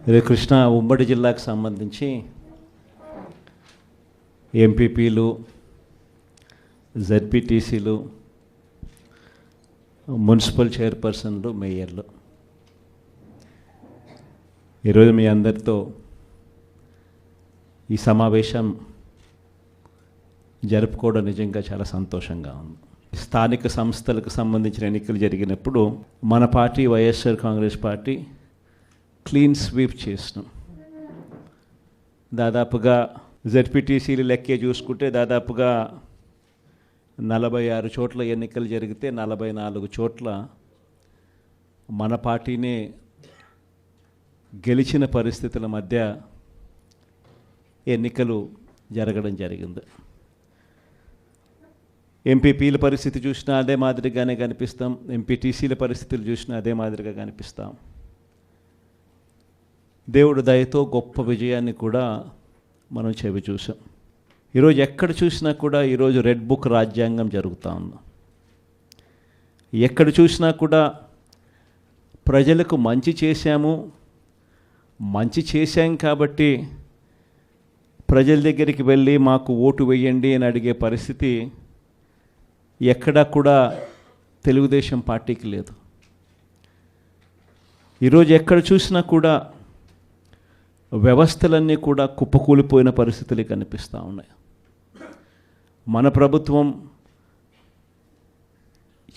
ఇదే కృష్ణా ఉమ్మడి జిల్లాకు సంబంధించి ఎంపీపీలు, జెడ్పీటీసీలు, మున్సిపల్ చైర్పర్సన్లు, మేయర్లు ఈరోజు మీ అందరితో ఈ సమావేశం జరుపుకోవడం నిజంగా చాలా సంతోషంగా ఉంది. స్థానిక సంస్థలకు సంబంధించిన ఎన్నికలు జరిగినప్పుడు మన party YSR Congress party clean sweep చేసినాం. దాదాపుగా జెడ్పీటీసీలు లెక్కే చూసుకుంటే దాదాపుగా 46 చోట్ల ఎన్నికలు జరిగితే 44 చోట్ల మన పార్టీనే గెలిచిన పరిస్థితుల మధ్య ఎన్నికలు జరగడం జరిగింది. ఎంపీపీల పరిస్థితి చూసినా అదే మాదిరిగానే కనిపిస్తాం, ఎంపీటీసీల పరిస్థితులు చూసినా అదే మాదిరిగా కనిపిస్తాం. దేవుడు దయతో గొప్ప విజయాన్ని కూడా మనం చెవి చూసాం. ఈరోజు ఎక్కడ చూసినా కూడా ఈరోజు రెడ్ బుక్ రాజ్యాంగం జరుగుతూ ఉంది. ఎక్కడ చూసినా కూడా ప్రజలకు మంచి చేశాం కాబట్టి ప్రజల దగ్గరికి వెళ్ళి మాకు ఓటు వేయండి అని అడిగే పరిస్థితి ఎక్కడా కూడా తెలుగుదేశం పార్టీకి లేదు. ఈరోజు ఎక్కడ చూసినా కూడా వ్యవస్థలన్నీ కూడా కుప్పకూలిపోయిన పరిస్థితులు కనిపిస్తూ ఉన్నాయి. మన ప్రభుత్వం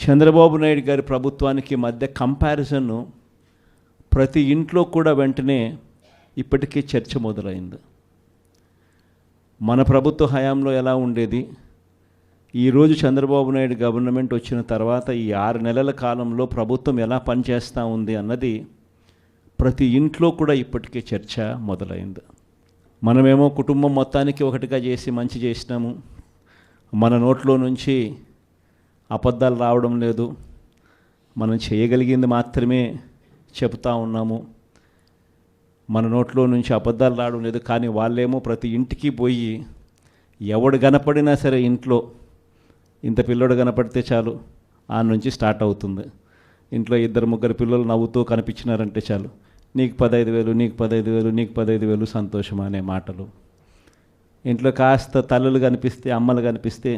చంద్రబాబు నాయుడు గారి ప్రభుత్వానికి మధ్య కంపారిజన్ ప్రతి ఇంట్లో కూడా వెంటనే ఇప్పటికే చర్చ మొదలైంది. మన ప్రభుత్వ హయాంలో ఎలా ఉండేది, ఈరోజు చంద్రబాబు నాయుడు గవర్నమెంట్ వచ్చిన తర్వాత ఈ 6 నెలల కాలంలో ప్రభుత్వం ఎలా పనిచేస్తూ ఉంది అన్నది ప్రతి ఇంట్లో కూడా ఇప్పటికే చర్చ మొదలైంది. మనమేమో కుటుంబం మొత్తానికి ఒకటిగా చేసి మంచి చేసినాము, మన నోట్లో నుంచి అబద్ధాలు రావడం లేదు, మనం చేయగలిగింది మాత్రమే చెప్తా ఉన్నాము, మన నోట్లో నుంచి అబద్ధాలు రావడం లేదు. కానీ వాళ్ళేమో ప్రతి ఇంటికి పోయి ఎవడు కనపడినా సరే ఇంట్లో ఇంత పిల్లోడు కనపడితే చాలు ఆ నుంచి స్టార్ట్ అవుతుంది. ఇంట్లో 2-3 పిల్లలు నవ్వుతూ కనిపించినారంటే చాలు, నీకు 15,000, నీకు 15,000, నీకు 15,000 సంతోషం అనే మాటలు. ఇంట్లో కాస్త తల్లులు కనిపిస్తే, అమ్మలు కనిపిస్తే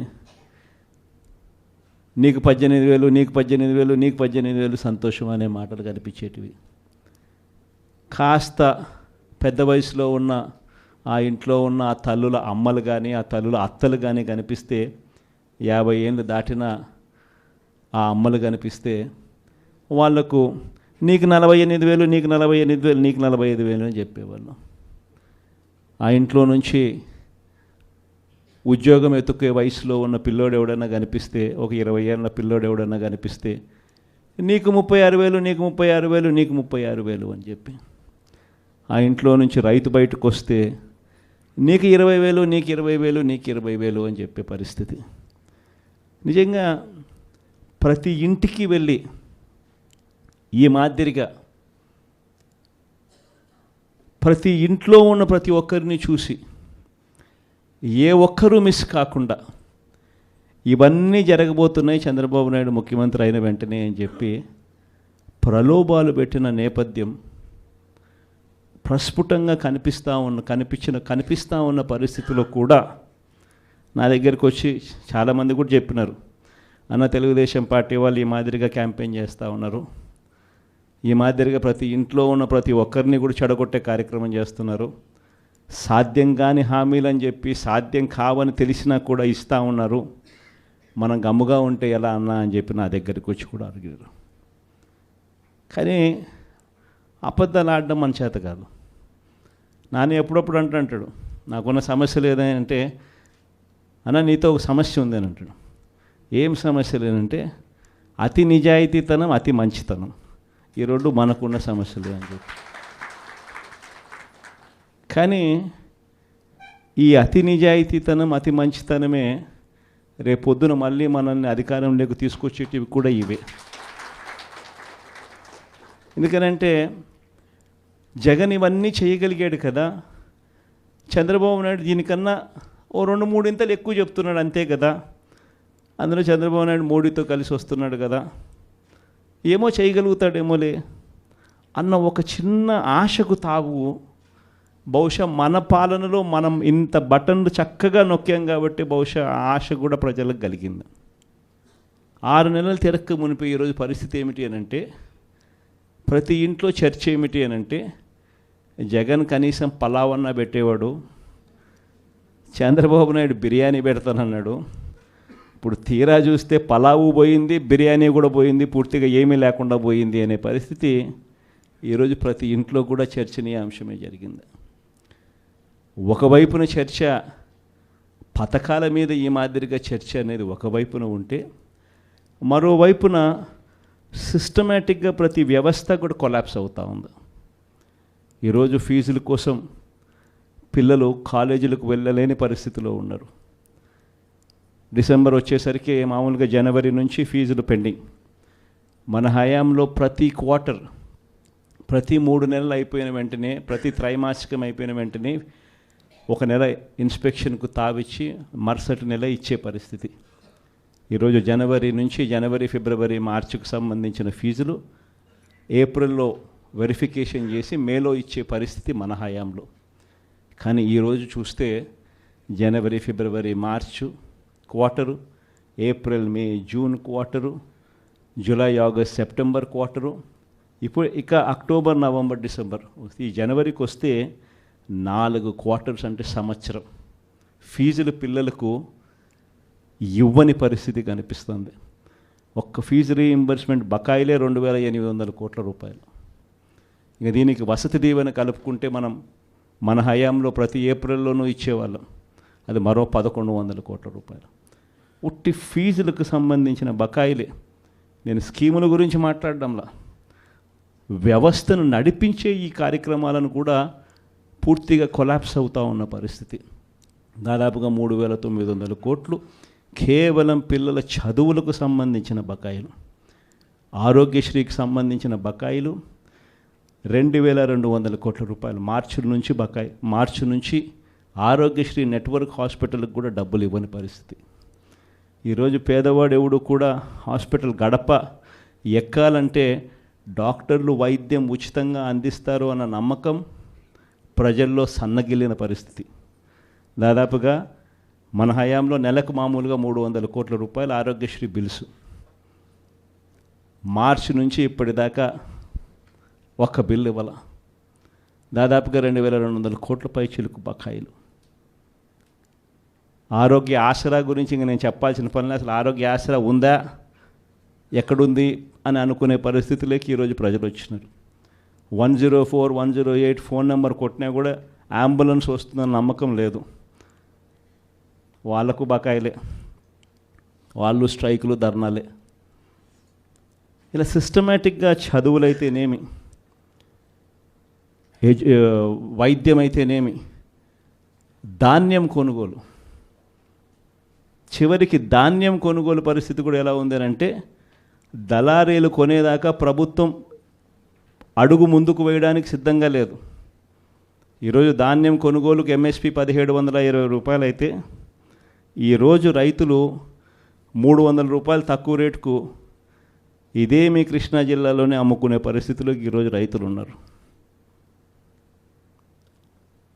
నీకు 18,000, నీకు 18,000, నీకు 18,000 సంతోషం అనే మాటలు కనిపించేటివి. కాస్త పెద్ద వయసులో ఉన్న ఆ ఇంట్లో ఉన్న ఆ తల్లుల అమ్మలు కానీ ఆ తల్లుల అత్తలు కానీ కనిపిస్తే, 50 ఏళ్ళు దాటిన ఆ అమ్మలు కనిపిస్తే వాళ్లకు నీకు 48,000, నీకు 48,000, నీకు 45,000 అని చెప్పేవాళ్ళు. ఆ ఇంట్లో నుంచి ఉద్యోగం ఎత్తుకే వయసులో ఉన్న పిల్లోడు ఎవడన్నా కనిపిస్తే, ఒక 20 ఏళ్ళ పిల్లోడు ఎవడన్నా కనిపిస్తే నీకు 36,000, నీకు 36,000, నీకు 36,000 అని చెప్పి. ఆ ఇంట్లో నుంచి రైతు బయటకు వస్తే నీకు 20,000, నీకు 20,000, నీకు 20,000 అని చెప్పే పరిస్థితి. నిజంగా ప్రతి ఇంటికి వెళ్ళి ఈ మాదిరిగా ప్రతి ఇంట్లో ఉన్న ప్రతి ఒక్కరిని చూసి ఏ ఒక్కరూ మిస్ కాకుండా ఇవన్నీ జరగబోతున్నాయి చంద్రబాబు నాయుడు ముఖ్యమంత్రి అయిన వెంటనే అని చెప్పి ప్రలోభాలు పెట్టిన నేపథ్యం ప్రస్ఫుటంగా కనిపిస్తూ ఉన్న పరిస్థితిలో కూడా నా దగ్గరికి వచ్చి చాలామంది కూడా చెప్పినారు, అన్న తెలుగుదేశం పార్టీ వాళ్ళు ఈ మాదిరిగా క్యాంపెయిన్ చేస్తూ ఉన్నారు, ఈ మాదిరిగా ప్రతి ఇంట్లో ఉన్న ప్రతి ఒక్కరిని కూడా చెడగొట్టే కార్యక్రమం చేస్తున్నారు, సాధ్యం కాని హామీలు అని చెప్పి సాధ్యం కావని తెలిసినా కూడా ఇస్తూ ఉన్నారు, మనం గమ్ముగా ఉంటే ఎలా అన్నా అని చెప్పి నా దగ్గరికి వచ్చి కూడా అడిగారు. కానీ అబద్ధాలు ఆడడం మన చేత కాదు. నాని ఎప్పుడప్పుడు అంటాడు, నాకున్న సమస్య లేదంటే, అన్న నీతో ఒక సమస్య ఉంది అని అంటాడు. ఏం సమస్య లేదంటే అతి నిజాయితీతనం, అతి మంచితనం, ఈ రెండు మనకున్న సమస్యలు అని చెప్పి. కానీ ఈ అతి నిజాయితీతనం, అతి మంచితనమే రేపొద్దున మళ్ళీ మనల్ని అధికారంలోకి తీసుకొచ్చేటివి కూడా ఇవే. ఎందుకనంటే జగన్ ఇవన్నీ చేయగలిగాడు కదా, చంద్రబాబు నాయుడు దీనికన్నా ఓ 2-3 ఇంతలు ఎక్కువ చెప్తున్నాడు అంతే కదా. అందులో చంద్రబాబు నాయుడు మోడీతో కలిసి వస్తున్నాడు కదా, ఏమో చేయగలుగుతాడేమోలే, అన్న ఒక చిన్న ఆశకు తావు బహుశా మన పాలనలో మనం ఇంత బటన్లు చక్కగా నొక్కాం కాబట్టి బహుశా ఆ ఆశ కూడా ప్రజలకు కలిగింది. 6 నెలలు తిరక్క మునిపి ఈరోజు పరిస్థితి ఏమిటి అని అంటే, ప్రతి ఇంట్లో చర్చ ఏమిటి అని అంటే, జగన్ కనీసం పలావన్నా పెట్టేవాడు, చంద్రబాబు నాయుడు బిర్యానీ పెడతానన్నాడు. ఇప్పుడు తీరా చూస్తే పలావు పోయింది, బిర్యానీ కూడా పోయింది, పూర్తిగా ఏమీ లేకుండా పోయింది అనే పరిస్థితి ఈరోజు ప్రతి ఇంట్లో కూడా చర్చనీయాంశమే జరిగింది. ఒకవైపున చర్చ పథకాల మీద ఈ మాదిరిగా చర్చ అనేది ఒకవైపున ఉంటే, మరోవైపున సిస్టమేటిక్గా ప్రతి వ్యవస్థ కూడా కొలాప్స్ అవుతూ ఉంది. ఈరోజు ఫీజుల కోసం పిల్లలు కాలేజీలకు వెళ్ళలేని పరిస్థితిలో ఉన్నారు. డిసెంబర్ వచ్చేసరికి మామూలుగా జనవరి నుంచి ఫీజులు పెండింగ్. మన హయాంలో ప్రతి క్వార్టర్, ప్రతి 3 నెలలు అయిపోయిన వెంటనే, ప్రతి త్రైమాసికం అయిపోయిన వెంటనే ఒక నెల ఇన్స్పెక్షన్కు తావిచ్చి మరుసటి నెల ఇచ్చే పరిస్థితి. ఈరోజు జనవరి నుంచి ఫిబ్రవరి, మార్చికి సంబంధించిన ఫీజులు ఏప్రిల్లో వెరిఫికేషన్ చేసి మేలో ఇచ్చే పరిస్థితి మన హయాంలో. కానీ ఈరోజు చూస్తే జనవరి, ఫిబ్రవరి, March quarter, April, May, June quarter, July, August, September quarter, ఇప్పుడు ఇక అక్టోబర్, నవంబర్, డిసెంబర్. ఈ జనవరికి వస్తే 4 క్వార్టర్స్ అంటే సంవత్సరం ఫీజులు పిల్లలకు ఇవ్వని పరిస్థితి కనిపిస్తుంది. ఒక్క ఫీజు రీయింబర్స్మెంట్ బకాయిలే 2,800 కోట్ల రూపాయలు. ఇక దీనికి వసతి దీవెన కలుపుకుంటే మన హయాంలో ప్రతి ఏప్రిల్లోనూ ఇచ్చేవాళ్ళం, అది మరో 1,100 కోట్ల రూపాయలు. ఉట్టి ఫీజులకు సంబంధించిన బకాయిలే. నేను స్కీముల గురించి మాట్లాడడంలా, వ్యవస్థను నడిపించే ఈ కార్యక్రమాలను కూడా పూర్తిగా కొలాప్స్ అవుతూ ఉన్న పరిస్థితి. దాదాపుగా 3,900 కోట్లు కేవలం పిల్లల చదువులకు సంబంధించిన బకాయిలు. ఆరోగ్యశ్రీకి సంబంధించిన బకాయిలు 2,200 కోట్ల రూపాయలు. మార్చి నుంచి ఆరోగ్యశ్రీ నెట్వర్క్ హాస్పిటల్కి కూడా డబ్బులు ఇవ్వని పరిస్థితి. ఈరోజు పేదవాడు ఎవడు కూడా హాస్పిటల్ గడప ఎక్కాలంటే డాక్టర్లు వైద్యం ఉచితంగా అందిస్తారు అన్న నమ్మకం ప్రజల్లో సన్నగిల్లిన పరిస్థితి. దాదాపుగా మన హయాంలో నెలకు మామూలుగా 300 కోట్ల రూపాయలు ఆరోగ్యశ్రీ బిల్సు. మార్చి నుంచి ఇప్పటిదాకా ఒక్క బిల్లు ఇవ్వాల. దాదాపుగా 2,200 కోట్ల పై చిలుకు బకాయిలు. ఆరోగ్య ఆసరా గురించి ఇంక నేను చెప్పాల్సిన పని, అసలు ఆరోగ్య ఆసరా ఉందా, ఎక్కడుంది అని అనుకునే పరిస్థితిలోకి ఈరోజు ప్రజలు వచ్చినారు. 104, 108 ఫోన్ నెంబర్ కొట్టినా కూడా అంబులెన్స్ వస్తుందన్న నమ్మకం లేదు. వాళ్ళకు బకాయిలే, వాళ్ళు స్ట్రైకులు, ధర్నాలే. ఇలా సిస్టమేటిక్గా చదువులైతేనేమి, వైద్యం అయితేనేమి, ధాన్యం కొనుగోలు, చివరికి ధాన్యం కొనుగోలు పరిస్థితి కూడా ఎలా ఉంది అంటే, దళారీలు కొనేదాకా ప్రభుత్వం అడుగు ముందుకు వేయడానికి సిద్ధంగా లేదు. ఈరోజు ధాన్యం కొనుగోలుకు ఎంఎస్పి 1,720 రూపాయలు అయితే, ఈరోజు రైతులు 300 రూపాయలు తక్కువ రేటుకు ఇదే మీ కృష్ణా జిల్లాలోనే అమ్ముకునే పరిస్థితిలో ఈరోజు రైతులు ఉన్నారు.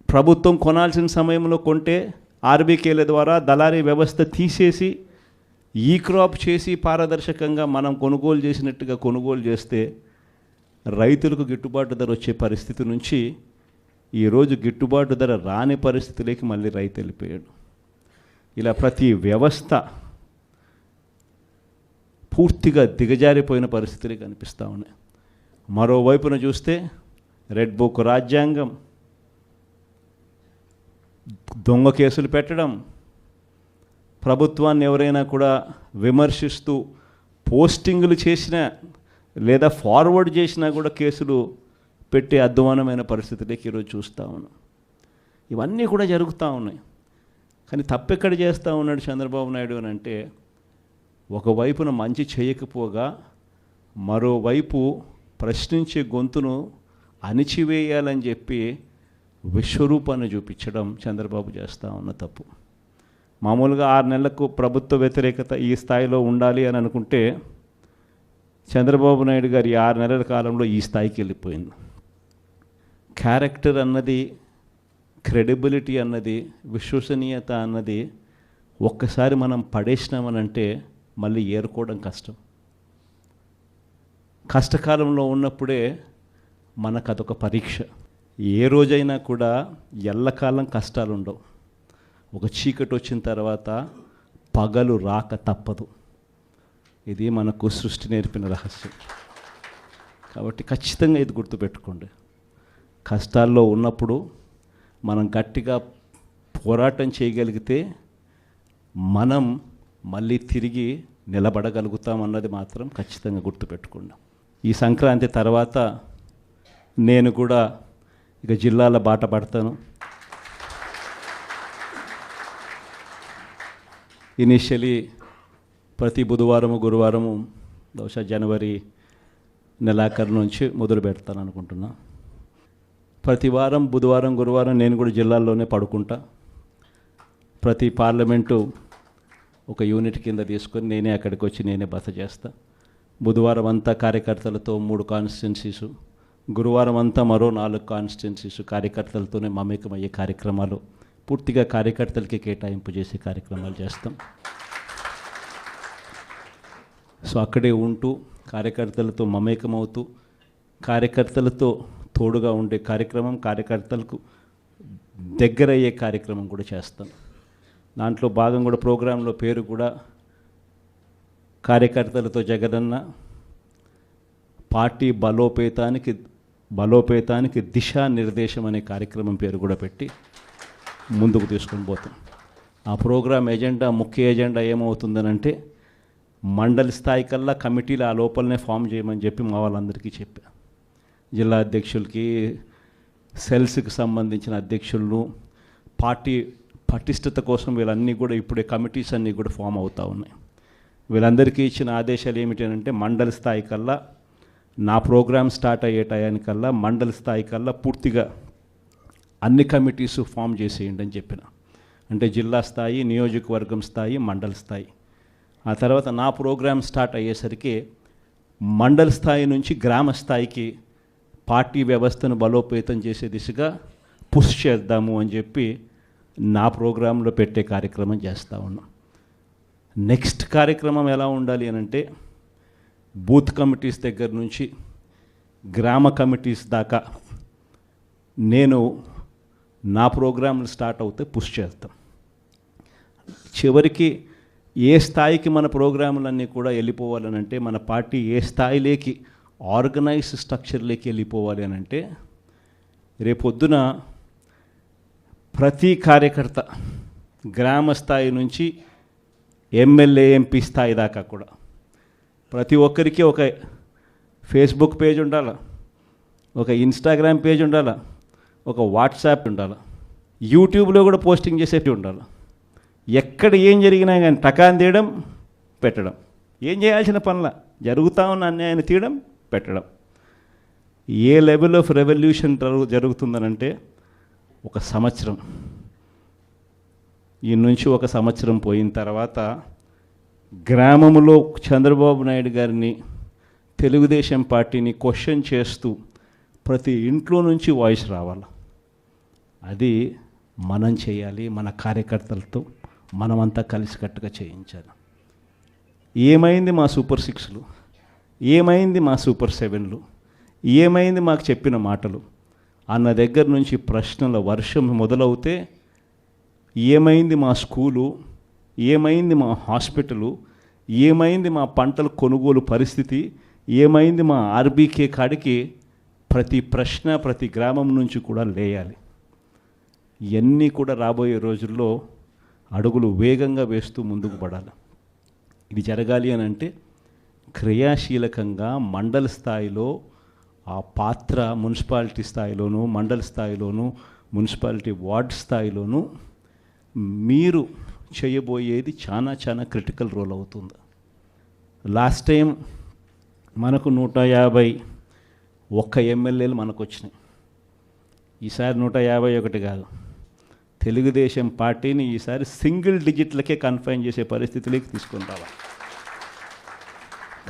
ప్రభుత్వం కొనాల్సిన సమయంలో కొంటే ఆర్బీకేల ద్వారా దళారీ వ్యవస్థ తీసేసి ఈ క్రాప్ చేసి పారదర్శకంగా మనం కొనుగోలు చేసినట్టుగా కొనుగోలు చేస్తే రైతులకు గిట్టుబాటు ధర వచ్చే పరిస్థితి నుంచి ఈరోజు గిట్టుబాటు ధర రాని పరిస్థితిలోకి మళ్ళీ రైతు వెళ్ళిపోయాడు. ఇలా ప్రతి వ్యవస్థ పూర్తిగా దిగజారిపోయిన పరిస్థితులు కనిపిస్తూ ఉన్నాయి. మరోవైపున చూస్తే రెడ్ బుక్ రాజ్యాంగం, దొంగ కేసులు పెట్టడం, ప్రభుత్వాన్ని ఎవరైనా కూడా విమర్శిస్తూ పోస్టింగులు చేసినా లేదా ఫార్వర్డ్ చేసినా కూడా కేసులు పెట్టే అధ్వానమైన పరిస్థితులకి ఈరోజు చూస్తూ ఉన్నాం. ఇవన్నీ కూడా జరుగుతూ ఉన్నాయి. కానీ తప్పెక్కడ చేస్తూ ఉన్నాడు చంద్రబాబు నాయుడు అని అంటే, ఒకవైపున మంచి చేయకపోగా మరోవైపు ప్రశ్నించే గొంతును అణిచివేయాలని చెప్పి విశ్వరూపాన్ని చూపించడం చంద్రబాబు చేస్తూ ఉన్న తప్పు. మామూలుగా 6 నెలలకు ప్రభుత్వ వ్యతిరేకత ఈ స్థాయిలో ఉండాలి అని అనుకుంటే చంద్రబాబు నాయుడు గారి 6 నెలల కాలంలో ఈ స్థాయికి వెళ్ళిపోయింది. క్యారెక్టర్ అన్నది, క్రెడిబిలిటీ అన్నది, విశ్వసనీయత అన్నది ఒక్కసారి మనం పడేసినామనంటే మళ్ళీ ఏరుకోవడం కష్టం. కష్టకాలంలో ఉన్నప్పుడే మనకు అదొక పరీక్ష. ఏ రోజైనా కూడా ఎల్లకాలం కష్టాలు ఉండవు. ఒక చీకటి వచ్చిన తర్వాత పగలు రాక తప్పదు. ఇది మనకు సృష్టి నేర్పిన రహస్యం. కాబట్టి ఖచ్చితంగా ఇది గుర్తుపెట్టుకోండి. కష్టాల్లో ఉన్నప్పుడు మనం గట్టిగా పోరాటం చేయగలిగితే మనం మళ్ళీ తిరిగి నిలబడగలుగుతామన్నది మాత్రం ఖచ్చితంగా గుర్తుపెట్టుకోండి. ఈ సంక్రాంతి తర్వాత నేను కూడా ఇక జిల్లాల బాట పడతాను. ఇనిషియలీ ప్రతి బుధవారము గురువారము బహుశా జనవరి నెలాఖరు నుంచి మొదలు పెడతాను అనుకుంటున్నా. ప్రతి వారం బుధవారం గురువారం నేను కూడా జిల్లాల్లోనే పడుకుంటా. ప్రతి పార్లమెంటు ఒక యూనిట్ కింద తీసుకొని నేనే అక్కడికి వచ్చి నేనే బస చేస్తా. బుధవారం అంతా కార్యకర్తలతో 3 కాన్స్టిట్యున్సీసు, గురువారం అంతా మరో 4 కాన్స్టిట్యున్సీసు కార్యకర్తలతోనే మమేకమయ్యే కార్యక్రమాలు, పూర్తిగా కార్యకర్తలకి కేటాయింపు చేసే కార్యక్రమాలు చేస్తాం. సో అక్కడే ఉంటూ కార్యకర్తలతో మమేకమవుతూ కార్యకర్తలతో తోడుగా ఉండే కార్యక్రమం, కార్యకర్తలకు దగ్గరయ్యే కార్యక్రమం కూడా చేస్తాం. దాంట్లో భాగం కూడా ప్రోగ్రాంలో పేరు కూడా కార్యకర్తలతో జగనన్న పార్టీ బలోపేతానికి దిశానిర్దేశం అనే కార్యక్రమం పేరు కూడా పెట్టి ముందుకు తీసుకొని పోతాం. ఆ ప్రోగ్రాం ఎజెండా, ముఖ్య ఎజెండా ఏమవుతుందనంటే మండలి స్థాయి కల్లా కమిటీలు ఆ లోపలనే ఫామ్ చేయమని చెప్పి మా వాళ్ళందరికీ చెప్పా. జిల్లా అధ్యక్షులకి, సెల్స్కి సంబంధించిన అధ్యక్షులను, పార్టీ పటిష్టత కోసం వీళ్ళన్నీ కూడా ఇప్పుడే కమిటీస్ అన్నీ కూడా ఫామ్ అవుతూ ఉన్నాయి. వీళ్ళందరికీ ఇచ్చిన ఆదేశాలు ఏమిటంటే మండలి స్థాయి కల్లా, నా ప్రోగ్రామ్ స్టార్ట్ అయ్యే టయానికల్లా మండలి స్థాయి కల్లా పూర్తిగా అన్ని కమిటీస్ ఫామ్ చేసేయండి అని చెప్పిన. అంటే జిల్లా స్థాయి, నియోజకవర్గం స్థాయి, మండలి స్థాయి. ఆ తర్వాత నా ప్రోగ్రామ్ స్టార్ట్ అయ్యేసరికి మండల స్థాయి నుంచి గ్రామ స్థాయికి పార్టీ వ్యవస్థను బలోపేతం చేసే దిశగా పుష్ చేద్దాము అని చెప్పి నా ప్రోగ్రాంలో పెట్టే కార్యక్రమం చేస్తూ ఉన్నాం. నెక్స్ట్ కార్యక్రమం ఎలా ఉండాలి అని అంటే బూత్ కమిటీస్ దగ్గర నుంచి గ్రామ కమిటీస్ దాకా నేను నా ప్రోగ్రాంలు స్టార్ట్ అవుతే పుష్ చేస్తాం. చివరికి ఏ స్థాయికి మన ప్రోగ్రాములన్నీ కూడా వెళ్ళిపోవాలనంటే, మన పార్టీ ఏ స్థాయిలోకి ఆర్గనైజ్ స్ట్రక్చర్లోకి వెళ్ళిపోవాలి అని అంటే, రేపొద్దున ప్రతి కార్యకర్త గ్రామ స్థాయి నుంచి ఎమ్మెల్యే, ఎంపీ స్థాయి దాకా కూడా ప్రతి ఒక్కరికి ఒక ఫేస్బుక్ పేజ్ ఉండాలి, ఒక ఇన్స్టాగ్రామ్ పేజ్ ఉండాలి, ఒక వాట్సాప్ ఉండాలి, యూట్యూబ్లో కూడా పోస్టింగ్ చేసేవి ఉండాలి. ఎక్కడ ఏం జరిగినా కానీ టకాన్ తీయడం, పెట్టడం, ఏం చేయాల్సిన పనుల జరుగుతూ ఉన్న అన్యాయాన్ని తీయడం, పెట్టడం. ఏ లెవెల్ ఆఫ్ రెవల్యూషన్ జరుగుతుందనంటే ఒక సంవత్సరం, ఈ నుంచి ఒక సంవత్సరం పోయిన తర్వాత గ్రామంలో చంద్రబాబు నాయుడు గారిని, తెలుగుదేశం పార్టీని క్వశ్చన్ చేస్తూ ప్రతి ఇంట్లో నుంచి వాయిస్ రావాలి. అది మనం చేయాలి. మన కార్యకర్తలతో మనమంతా కలిసికట్టుగా చేయించాలి. ఏమైంది మా సూపర్ 6లు, ఏమైంది మా సూపర్ 7లు, ఏమైంది మాకు చెప్పిన మాటలు అన్న దగ్గర నుంచి ప్రశ్నల వర్షం మొదలవుతే, ఏమైంది మా స్కూలు, ఏమైంది మా హాస్పిటలు, ఏమైంది మా పంటల కొనుగోలు పరిస్థితి, ఏమైంది మా ఆర్బీకే కాడికి ప్రతి ప్రశ్న ప్రతి గ్రామం నుంచి కూడా లేయాలి. ఇవన్నీ కూడా రాబోయే రోజుల్లో అడుగులు వేగంగా వేస్తూ ముందుకు పడాలి. ఇది జరగాలి అని అంటే క్రియాశీలకంగా మండల స్థాయిలో ఆ పాత్ర, మున్సిపాలిటీ స్థాయిలోనూ, మండల స్థాయిలోనూ, మున్సిపాలిటీ వార్డ్ స్థాయిలోనూ మీరు చేయబోయేది చాలా చాలా క్రిటికల్ రోల్ అవుతుంది. లాస్ట్ టైం మనకు 151 ఎమ్మెల్యేలు మనకు వచ్చినాయి. ఈసారి 151 కాదు, తెలుగుదేశం పార్టీని ఈసారి సింగిల్ డిజిట్లకే కన్ఫైన్ చేసే పరిస్థితిలోకి తీసుకొని రావాలి.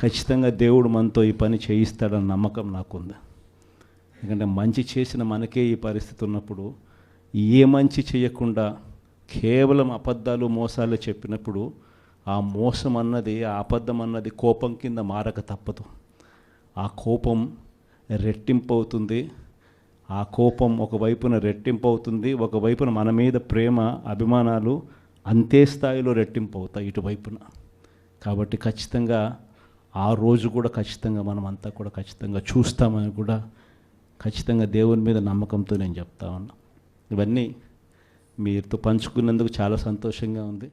ఖచ్చితంగా దేవుడు మనతో ఈ పని చేయిస్తాడన్న నమ్మకం నాకుంది. ఎందుకంటే మంచి చేసిన మనకే ఈ పరిస్థితి ఉన్నప్పుడు ఏ మంచి చేయకుండా కేవలం అబద్ధాలు మోసాలు చెప్పినప్పుడు ఆ మోసం అన్నది, ఆ అబద్ధం అన్నది కోపం కింద మారక తప్పదు. ఆ కోపం రెట్టింపు అవుతుంది. ఆ కోపం ఒకవైపున రెట్టింపు అవుతుంది, ఒకవైపున మన మీద ప్రేమ అభిమానాలు అంతే స్థాయిలో రెట్టింపు అవుతాయి ఇటువైపున. కాబట్టి ఖచ్చితంగా ఆ రోజు కూడా ఖచ్చితంగా మనం అంతా కూడా ఖచ్చితంగా చూస్తామని కూడా ఖచ్చితంగా దేవుని మీద నమ్మకంతో నేను చెప్తా ఉన్నా. ఇవన్నీ మీతో పంచుకున్నందుకు చాలా సంతోషంగా ఉంది.